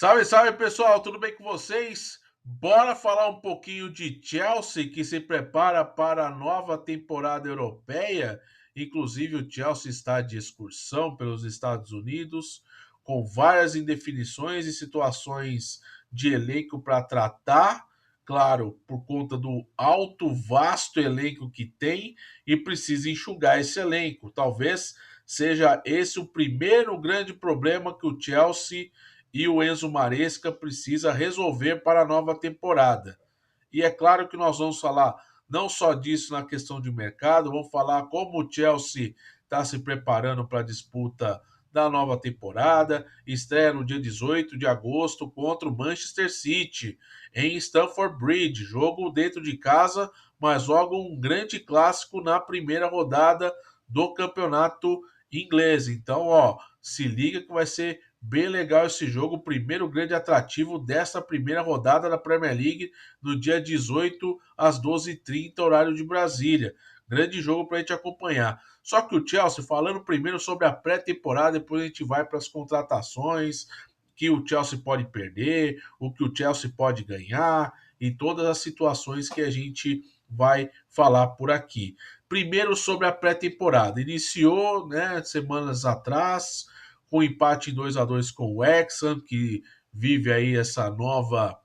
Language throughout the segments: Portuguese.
Salve, salve pessoal, tudo bem com vocês? Bora falar um pouquinho de Chelsea que se prepara para a nova temporada europeia. Inclusive, o Chelsea está de excursão pelos Estados Unidos, com várias indefinições e situações de elenco para tratar. Claro, por conta do alto, vasto elenco que tem e precisa enxugar esse elenco. Talvez seja esse o primeiro grande problema que o Chelsea e o Enzo Maresca precisa resolver para a nova temporada. E é claro que nós vamos falar não só disso na questão de mercado, vamos falar como o Chelsea está se preparando para a disputa da nova temporada. Estreia no dia 18 de agosto contra o Manchester City, em Stamford Bridge. Jogo dentro de casa, mas joga um grande clássico na primeira rodada do campeonato inglês. Então, ó, se liga que vai ser bem legal esse jogo, o primeiro grande atrativo dessa primeira rodada da Premier League, no dia 18 às 12h30, horário de Brasília. Grande jogo para a gente acompanhar. Só que o Chelsea, falando primeiro sobre a pré-temporada, depois a gente vai para as contratações, que o Chelsea pode perder, o que o Chelsea pode ganhar e todas as situações que a gente vai falar por aqui. Primeiro sobre a pré-temporada. Iniciou, né, semanas atrás, com empate em 2-2 com o Wrexham, que vive aí essa nova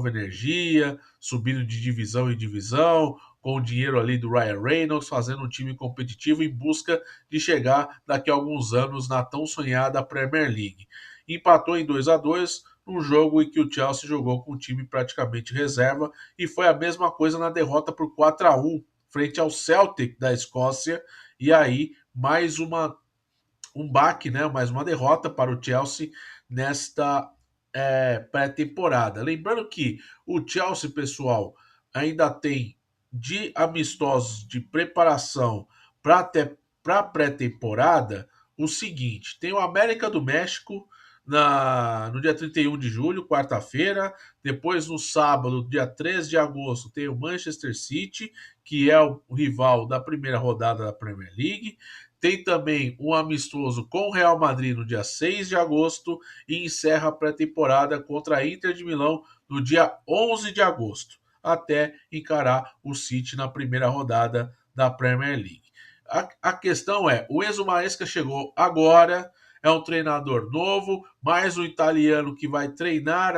energia, subindo de divisão em divisão, com o dinheiro ali do Ryan Reynolds, fazendo um time competitivo em busca de chegar daqui a alguns anos na tão sonhada Premier League. Empatou em 2-2 num jogo em que o Chelsea jogou com o time praticamente reserva e foi a mesma coisa na derrota por 4-1 frente ao Celtic da Escócia, e aí mais um baque, né? Mais uma derrota para o Chelsea nesta pré-temporada. Lembrando que o Chelsea, pessoal, ainda tem de amistosos de preparação para a pré-temporada o seguinte: tem o América do México no dia 31 de julho, quarta-feira. Depois, no sábado, dia 13 de agosto, tem o Manchester City, que é o rival da primeira rodada da Premier League. Tem também um amistoso com o Real Madrid no dia 6 de agosto e encerra a pré-temporada contra a Inter de Milão no dia 11 de agosto, até encarar o City na primeira rodada da Premier League. A questão é, o Enzo Maresca chegou agora, é um treinador novo, mais um italiano que vai treinar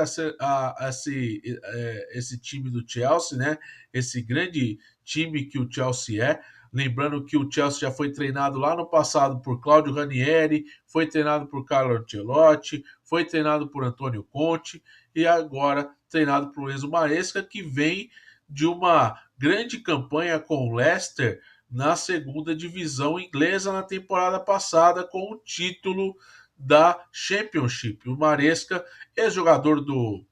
esse time do Chelsea, né? Esse grande time que o Chelsea é. Lembrando que o Chelsea já foi treinado lá no passado por Claudio Ranieri, foi treinado por Carlo Ancelotti, foi treinado por Antônio Conte e agora treinado por Enzo Maresca, que vem de uma grande campanha com o Leicester na segunda divisão inglesa na temporada passada, com o título da Championship. O Maresca, ex-jogador do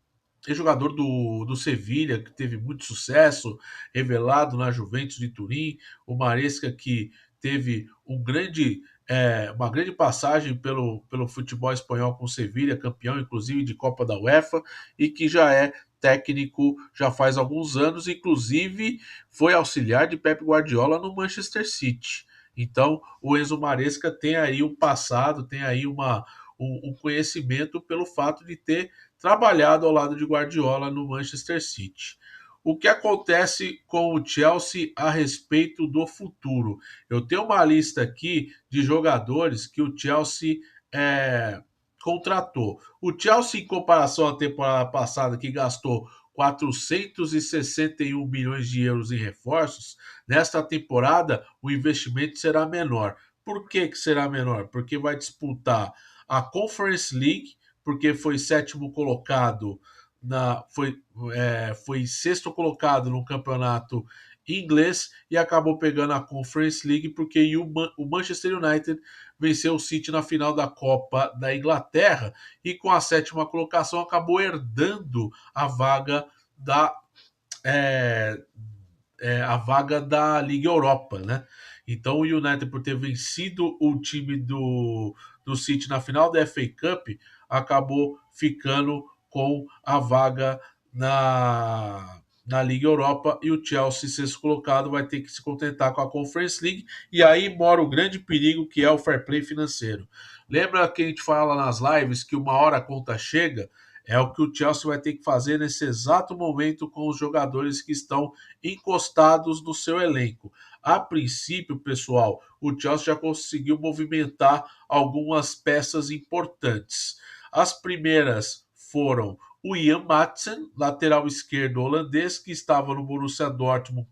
Sevilha, que teve muito sucesso, revelado na Juventus de Turim. O Maresca, que teve uma grande passagem pelo futebol espanhol com o Sevilha, campeão inclusive de Copa da UEFA, e que já é técnico já faz alguns anos, inclusive foi auxiliar de Pep Guardiola no Manchester City. Então, o Enzo Maresca tem aí um passado, tem aí um conhecimento pelo fato de ter trabalhado ao lado de Guardiola no Manchester City. O que acontece com o Chelsea a respeito do futuro? Eu tenho uma lista aqui de jogadores que o Chelsea contratou. O Chelsea, em comparação à temporada passada, que gastou 461 milhões de euros em reforços, nesta temporada o investimento será menor. Por que será menor? Porque vai disputar a Conference League, porque foi sétimo colocado foi sexto colocado no campeonato inglês e acabou pegando a Conference League porque o Manchester United venceu o City na final da Copa da Inglaterra e com a sétima colocação acabou herdando da é, a vaga da Liga Europa, né? Então o United, por ter vencido o time do City na final da FA Cup, acabou ficando com a vaga na Liga Europa, e o Chelsea, sexto colocado, vai ter que se contentar com a Conference League, e aí mora o grande perigo que é o fair play financeiro. Lembra que a gente fala nas lives que uma hora a conta chega? É o que o Chelsea vai ter que fazer nesse exato momento com os jogadores que estão encostados no seu elenco. A princípio, pessoal, o Chelsea já conseguiu movimentar algumas peças importantes. As primeiras foram o Ian Maatsen, lateral esquerdo holandês, que estava no Borussia Dortmund,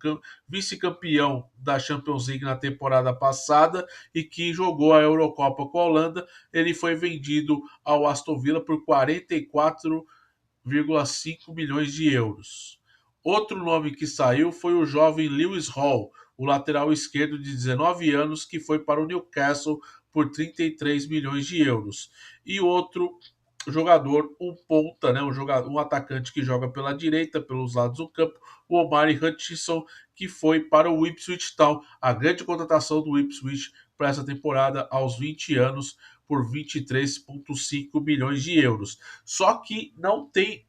vice-campeão da Champions League na temporada passada e que jogou a Eurocopa com a Holanda. Ele foi vendido ao Aston Villa por 44,5 milhões de euros. Outro nome que saiu foi o jovem Lewis Hall, o lateral esquerdo de 19 anos, que foi para o Newcastle por 33 milhões de euros. E outro jogador, um ponta, né, um atacante que joga pela direita, pelos lados do campo, o Omari Hutchinson, que foi para o Ipswich Town, a grande contratação do Ipswich para essa temporada aos 20 anos, por 23,5 milhões de euros. Só que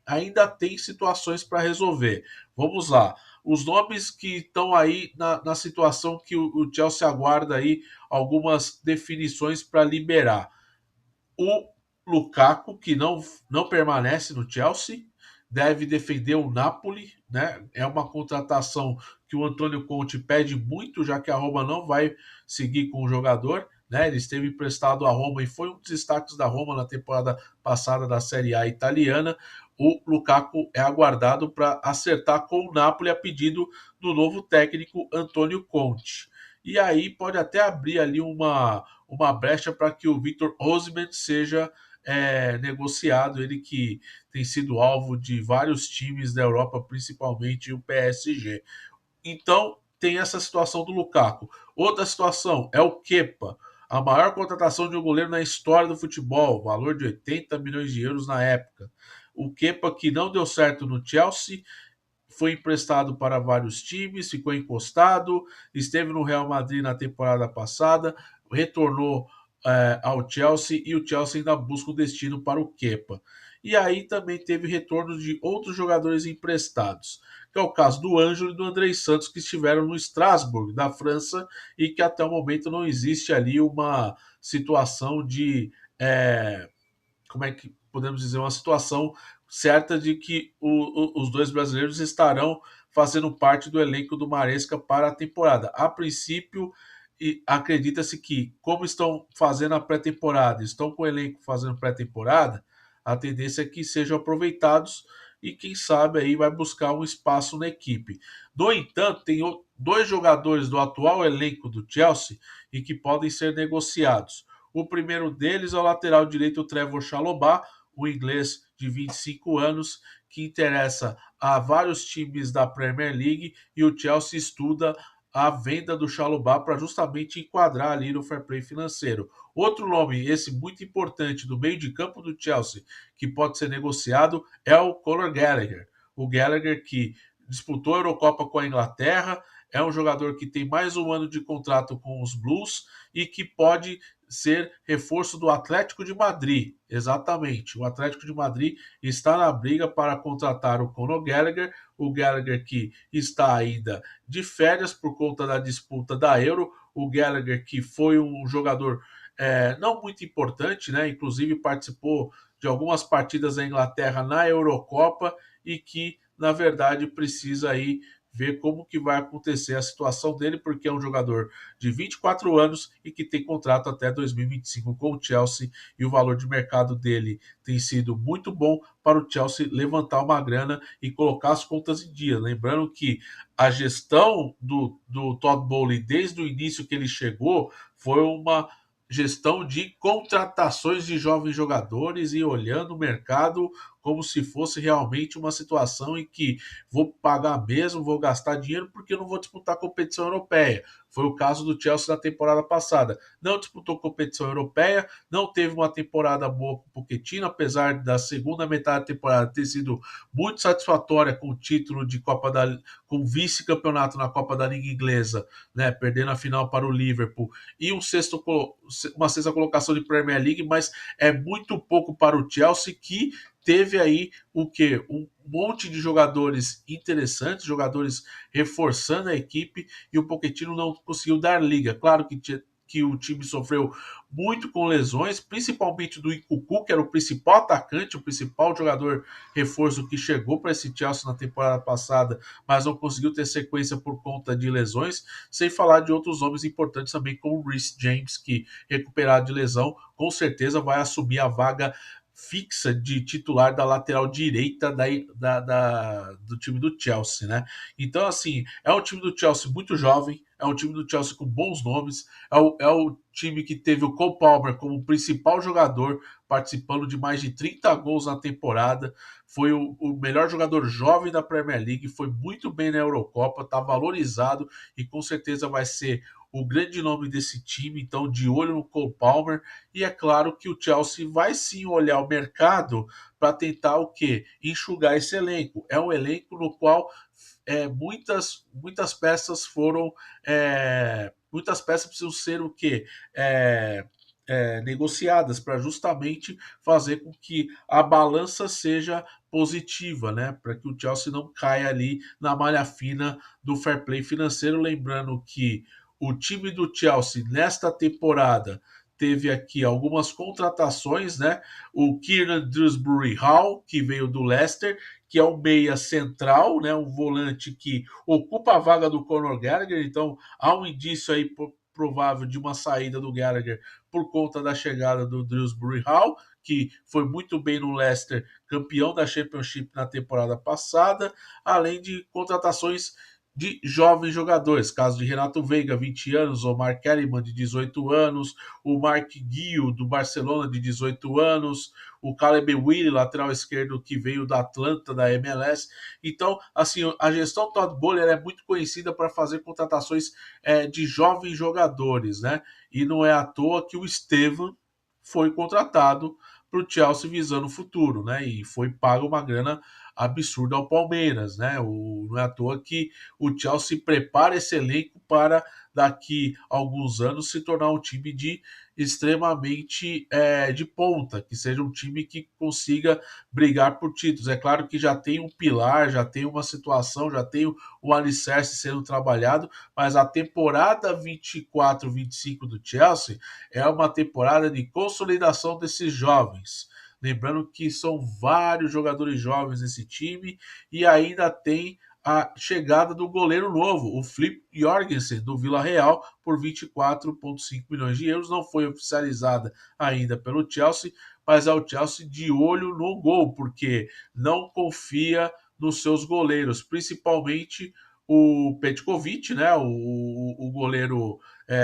ainda tem situações para resolver. Vamos lá. Os nomes que estão aí na situação que o Chelsea aguarda aí algumas definições para liberar. O Lukaku, que não permanece no Chelsea, deve defender o Napoli, né? É uma contratação que o Antônio Conte pede muito, já que a Roma não vai seguir com o jogador, né? Ele esteve emprestado à Roma e foi um dos destaques da Roma na temporada passada da Série A italiana. O Lukaku é aguardado para acertar com o Napoli a pedido do novo técnico Antônio Conte. E aí pode até abrir ali uma brecha para que o Victor Osimhen seja negociado, ele que tem sido alvo de vários times da Europa, principalmente o PSG. Então, tem essa situação do Lukaku. Outra situação é o Kepa, a maior contratação de um goleiro na história do futebol, valor de 80 milhões de euros na época. O Kepa que não deu certo no Chelsea, foi emprestado para vários times, ficou encostado, esteve no Real Madrid na temporada passada, retornou ao Chelsea e o Chelsea ainda busca o destino para o Kepa. E aí também teve retorno de outros jogadores emprestados, que é o caso do Ângelo e do Andrei Santos, que estiveram no Strasbourg, da França, e que até o momento não existe ali uma situação de como é que podemos dizer, uma situação certa de que os dois brasileiros estarão fazendo parte do elenco do Maresca para a temporada. A princípio, acredita-se que, como estão fazendo a pré-temporada, estão com o elenco fazendo pré-temporada, a tendência é que sejam aproveitados e quem sabe aí vai buscar um espaço na equipe. No entanto, tem dois jogadores do atual elenco do Chelsea e que podem ser negociados. O primeiro deles é o lateral direito Trevor Chalobah, o inglês de 25 anos, que interessa a vários times da Premier League, e o Chelsea estuda a venda do Chalobah para justamente enquadrar ali no fair play financeiro. Outro nome, esse muito importante, do meio de campo do Chelsea, que pode ser negociado, é o Conor Gallagher. O Gallagher que disputou a Eurocopa com a Inglaterra, é um jogador que tem mais um ano de contrato com os Blues e que pode ser reforço do Atlético de Madrid. Exatamente. O Atlético de Madrid está na briga para contratar o Conor Gallagher, o Gallagher que está ainda de férias por conta da disputa da Euro, o Gallagher que foi um jogador não muito importante, né? Inclusive participou de algumas partidas da Inglaterra na Eurocopa e que, na verdade, precisa aí ver como que vai acontecer a situação dele, porque é um jogador de 24 anos e que tem contrato até 2025 com o Chelsea, e o valor de mercado dele tem sido muito bom para o Chelsea levantar uma grana e colocar as contas em dia. Lembrando que a gestão do Todd Bowley, desde o início que ele chegou, foi uma gestão de contratações de jovens jogadores e olhando o mercado como se fosse realmente uma situação em que vou pagar mesmo, vou gastar dinheiro porque eu não vou disputar competição europeia. Foi o caso do Chelsea na temporada passada. Não disputou competição europeia, não teve uma temporada boa com o Pochettino, apesar da segunda metade da temporada ter sido muito satisfatória com o título de com vice-campeonato na Copa da Liga Inglesa, né, perdendo a final para o Liverpool, e uma sexta colocação de Premier League, mas é muito pouco para o Chelsea, que teve aí monte de jogadores interessantes, jogadores reforçando a equipe, e o Pochettino não conseguiu dar liga. Claro que o time sofreu muito com lesões, principalmente do Nkunku, que era o principal atacante, o principal jogador reforço que chegou para esse Chelsea na temporada passada, mas não conseguiu ter sequência por conta de lesões, sem falar de outros nomes importantes também, como o Reece James, que recuperado de lesão, com certeza vai assumir a vaga fixa de titular da lateral direita do time do Chelsea, né? Então, assim, é um time do Chelsea muito jovem, é um time do Chelsea com bons nomes, é o time que teve o Cole Palmer como principal jogador, participando de mais de 30 gols na temporada, foi o melhor jogador jovem da Premier League, foi muito bem na Eurocopa, está valorizado e com certeza vai ser o grande nome desse time, então de olho no Cole Palmer, e é claro que o Chelsea vai sim olhar o mercado para tentar o quê? Enxugar esse elenco. É um elenco no qual muitas peças foram. Muitas peças precisam ser o quê? Negociadas para justamente fazer com que a balança seja positiva, né? Para que o Chelsea não caia ali na malha fina do fair play financeiro. Lembrando que o time do Chelsea nesta temporada teve aqui algumas contratações, né? O Kieran Dewsbury Hall, que veio do Leicester, que é um meia central, né? Um volante que ocupa a vaga do Conor Gallagher, então há um indício aí provável de uma saída do Gallagher por conta da chegada do Dewsbury Hall, que foi muito bem no Leicester, campeão da Championship na temporada passada, além de contratações de jovens jogadores, caso de Renato Veiga, 20 anos, o Mark Kellyman, de 18 anos, o Mark Guiu, do Barcelona, de 18 anos, o Caleb Willi, lateral esquerdo, que veio da Atlanta, da MLS. Então, assim, a gestão Todd Bowley é muito conhecida para fazer contratações de jovens jogadores, né? E não é à toa que o Estevam foi contratado para o Chelsea visando o futuro, né? E foi pago uma grana absurda ao Palmeiras, né? Não é à toa que o Chelsea prepara esse elenco para daqui a alguns anos se tornar um time de extremamente de ponta, que seja um time que consiga brigar por títulos. É claro que já tem um pilar, já tem uma situação, já tem o alicerce sendo trabalhado, mas a temporada 24-25 do Chelsea é uma temporada de consolidação desses jovens. Lembrando que são vários jogadores jovens nesse time e ainda tem a chegada do goleiro novo, o Flip Jorgensen, do Vila Real, por 24,5 milhões de euros. Não foi oficializada ainda pelo Chelsea, mas é o Chelsea de olho no gol, porque não confia nos seus goleiros, principalmente o Petkovic, né, o goleiro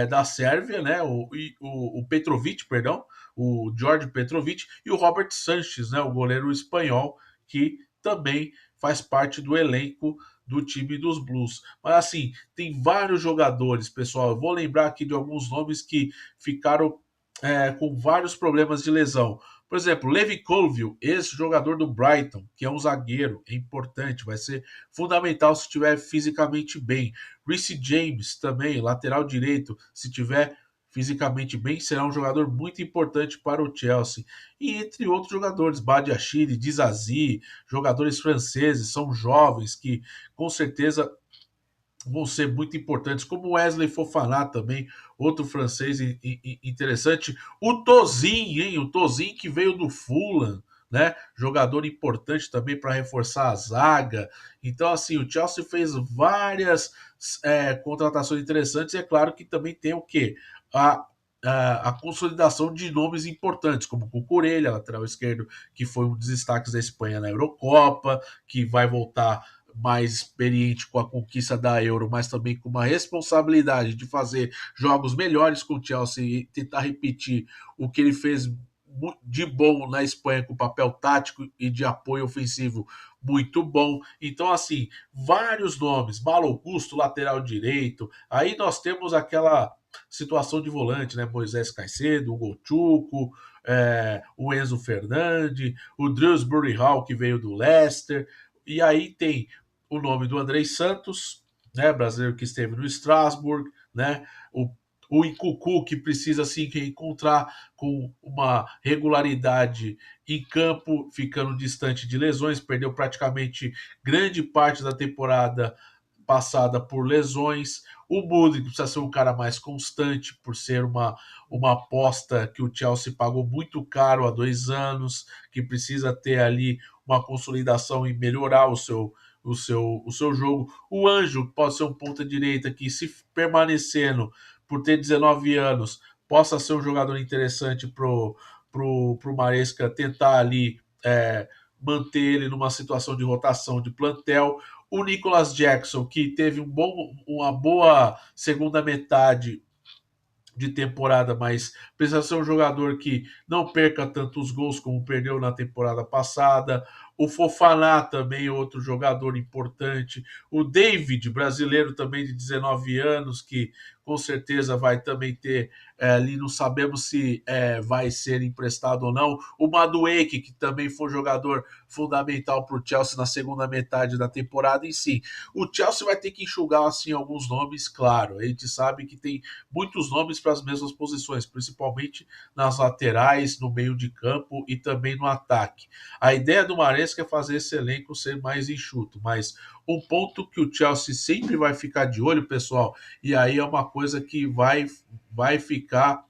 da Sérvia, né, o Petrovic, perdão, o George Petrovic, e o Robert Sanchez, né, o goleiro espanhol, que também faz parte do elenco do time dos Blues. Mas assim, tem vários jogadores, pessoal. Eu vou lembrar aqui de alguns nomes que ficaram com vários problemas de lesão. Por exemplo, Levi Colville, ex-jogador do Brighton, que é um zagueiro, é importante, vai ser fundamental se estiver fisicamente bem. Reece James também, lateral direito, se estiver fisicamente bem, será um jogador muito importante para o Chelsea. E entre outros jogadores, Badiashile, Dizazi, jogadores franceses, são jovens que com certeza vão ser muito importantes, como Wesley Fofana também, outro francês interessante. O Tozin, hein? O Tozin que veio do Fulham, né? Jogador importante também para reforçar a zaga. Então, assim, o Chelsea fez várias contratações interessantes e é claro que também tem o quê? A, a consolidação de nomes importantes, como o Cucurella, lateral esquerdo, que foi um dos destaques da Espanha na Eurocopa, que vai voltar mais experiente com a conquista da Euro, mas também com uma responsabilidade de fazer jogos melhores com o Chelsea e tentar repetir o que ele fez de bom na Espanha com papel tático e de apoio ofensivo muito bom. Então, assim, vários nomes. Malo Augusto, lateral direito. Aí nós temos aquela situação de volante, né? Moisés Caicedo, o Gochuco, o Enzo Fernandes, o Dewsbury Hall, que veio do Leicester. E aí tem o nome do Andrei Santos, né, brasileiro que esteve no Strasbourg, né, o Nkunku, que precisa se encontrar com uma regularidade em campo, ficando distante de lesões, perdeu praticamente grande parte da temporada passada por lesões. O Mudryk precisa ser um cara mais constante, por ser uma aposta que o Chelsea pagou muito caro há 2 anos, que precisa ter ali uma consolidação e melhorar o seu jogo. O Anjo pode ser um ponta-direita que, se permanecendo por ter 19 anos, possa ser um jogador interessante pro Maresca tentar ali manter ele numa situação de rotação de plantel. O Nicholas Jackson, que teve uma boa segunda metade de temporada, mas precisa ser um jogador que não perca tantos gols como perdeu na temporada passada. O Fofaná também, outro jogador importante. O David, brasileiro também de 19 anos, que com certeza vai também ter ali, não sabemos se vai ser emprestado ou não. O Madueke, que também foi jogador fundamental para o Chelsea na segunda metade da temporada em si. O Chelsea vai ter que enxugar assim alguns nomes, claro. A gente sabe que tem muitos nomes para as mesmas posições, principalmente nas laterais, no meio de campo e também no ataque. A ideia do Maresca é fazer esse elenco ser mais enxuto, mas um ponto que o Chelsea sempre vai ficar de olho, pessoal, e aí é uma coisa que vai ficar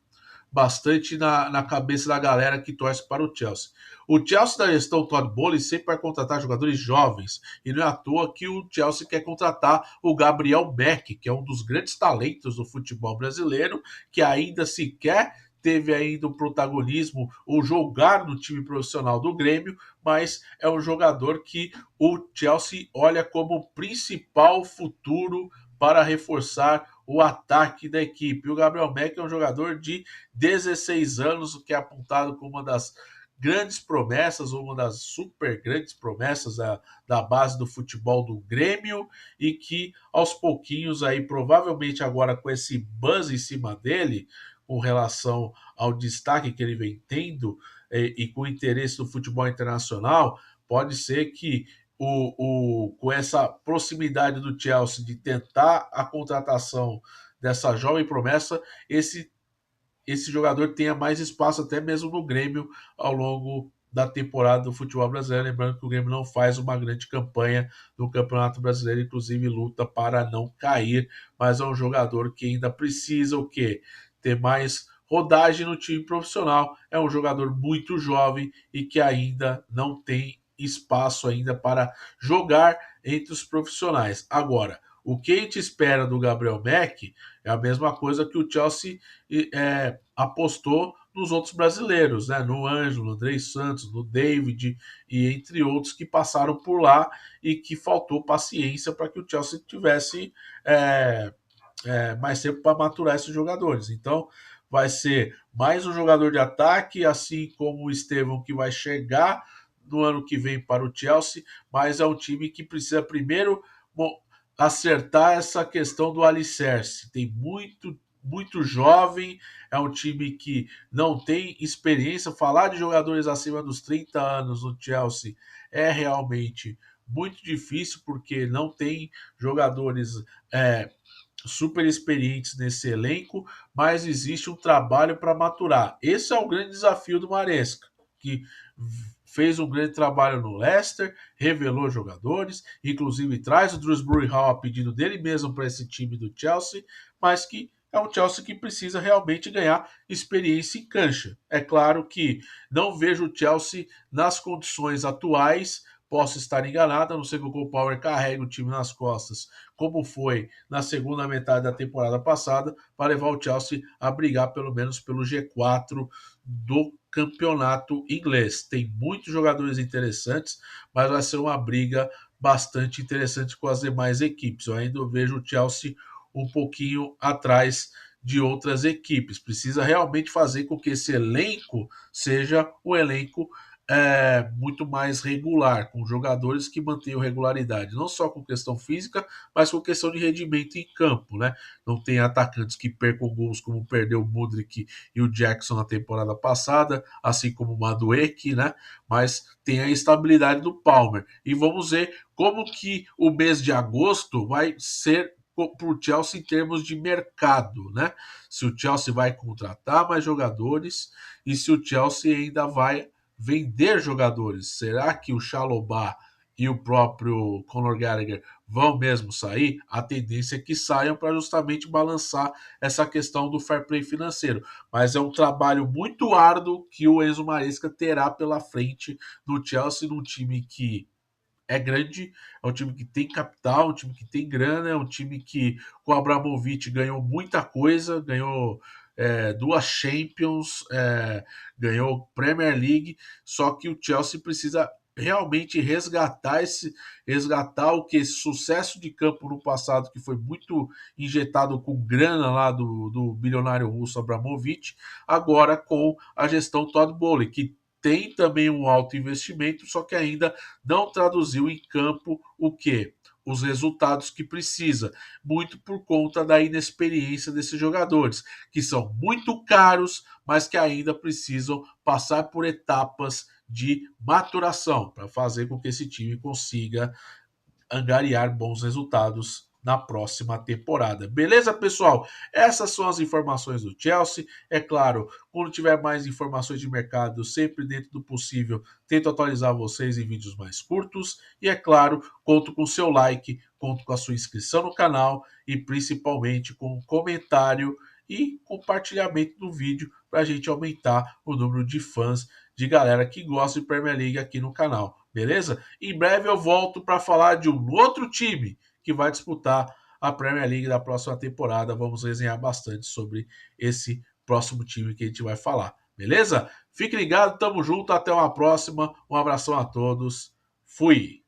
bastante na cabeça da galera que torce para o Chelsea. O Chelsea da gestão Todd Bowley sempre vai contratar jogadores jovens, e não é à toa que o Chelsea quer contratar o Gabriel Beck, que é um dos grandes talentos do futebol brasileiro, que ainda sequer teve ainda o protagonismo ou jogar no time profissional do Grêmio, mas é um jogador que o Chelsea olha como principal futuro para reforçar o ataque da equipe. O Gabriel Beck é um jogador de 16 anos, o que é apontado como uma das grandes promessas, uma das super grandes promessas da base do futebol do Grêmio, e que aos pouquinhos aí, provavelmente agora com esse buzz em cima dele, com relação ao destaque que ele vem tendo e com o interesse do futebol internacional, pode ser que com essa proximidade do Chelsea de tentar a contratação dessa jovem promessa, esse jogador tenha mais espaço até mesmo no Grêmio ao longo da temporada do futebol brasileiro. Lembrando que o Grêmio não faz uma grande campanha no Campeonato Brasileiro, inclusive luta para não cair, mas é um jogador que ainda precisa o quê? Ter mais rodagem no time profissional. É um jogador muito jovem e que ainda não tem espaço ainda para jogar entre os profissionais. Agora, o que a gente espera do Gabriel Beck é a mesma coisa que o Chelsea apostou nos outros brasileiros, né? No Ângelo, no Andrei Santos, no David e entre outros que passaram por lá, e que faltou paciência para que o Chelsea tivesse mais tempo para maturar esses jogadores. Então, vai ser mais um jogador de ataque, assim como o Estevão, que vai chegar no ano que vem para o Chelsea, mas é um time que precisa primeiro acertar essa questão do alicerce. Tem muito jovem, é um time que não tem experiência. Falar de jogadores acima dos 30 anos no Chelsea é realmente muito difícil, porque não tem jogadores super experientes nesse elenco, mas existe um trabalho para maturar. Esse é o grande desafio do Maresca, que fez um grande trabalho no Leicester, revelou jogadores, inclusive traz o Dewsbury Hall a pedido dele mesmo para esse time do Chelsea, mas que é um Chelsea que precisa realmente ganhar experiência em cancha. É claro que não vejo o Chelsea nas condições atuais. Posso estar enganado, a não ser que o Cole Palmer carregue o time nas costas, como foi na segunda metade da temporada passada, para levar o Chelsea a brigar pelo menos pelo G4 do campeonato inglês. Tem muitos jogadores interessantes, mas vai ser uma briga bastante interessante com as demais equipes. Eu ainda vejo o Chelsea um pouquinho atrás de outras equipes. Precisa realmente fazer com que esse elenco seja um elenco muito mais regular, com jogadores que mantenham regularidade, não só com questão física, mas com questão de rendimento em campo, né? Não tem atacantes que percam gols como perdeu o Mudryk e o Jackson na temporada passada, assim como o Madueke, né? Mas tem a estabilidade do Palmer. E vamos ver como que o mês de agosto vai ser para o Chelsea em termos de mercado, né? Se o Chelsea vai contratar mais jogadores e se o Chelsea ainda vai vender jogadores. Será que o Chalobah e o próprio Conor Gallagher vão mesmo sair? A tendência é que saiam para justamente balançar essa questão do fair play financeiro. Mas é um trabalho muito árduo que o Enzo Maresca terá pela frente no Chelsea, num time que é grande, é um time que tem capital, um time que tem grana, é um time que com o Abramovich ganhou muita coisa, ganhou duas Champions, ganhou Premier League, só que o Chelsea precisa realmente resgatar o que esse sucesso de campo no passado, que foi muito injetado com grana lá do bilionário russo Abramovich, agora com a gestão Todd Bowley, que tem também um alto investimento, só que ainda não traduziu em campo o que? Os resultados que precisa, muito por conta da inexperiência desses jogadores, que são muito caros, mas que ainda precisam passar por etapas de maturação para fazer com que esse time consiga angariar bons resultados na próxima temporada. Beleza, pessoal? Essas são as informações do Chelsea. É claro, quando tiver mais informações de mercado, sempre dentro do possível, tento atualizar vocês em vídeos mais curtos. E é claro, conto com seu like, conto com a sua inscrição no canal e principalmente com um comentário e compartilhamento do vídeo para a gente aumentar o número de fãs, de galera que gosta de Premier League aqui no canal. Beleza? Em breve eu volto para falar de um outro time que vai disputar a Premier League da próxima temporada. Vamos resenhar bastante sobre esse próximo time que a gente vai falar. Beleza? Fique ligado, tamo junto, até uma próxima. Um abração a todos. Fui!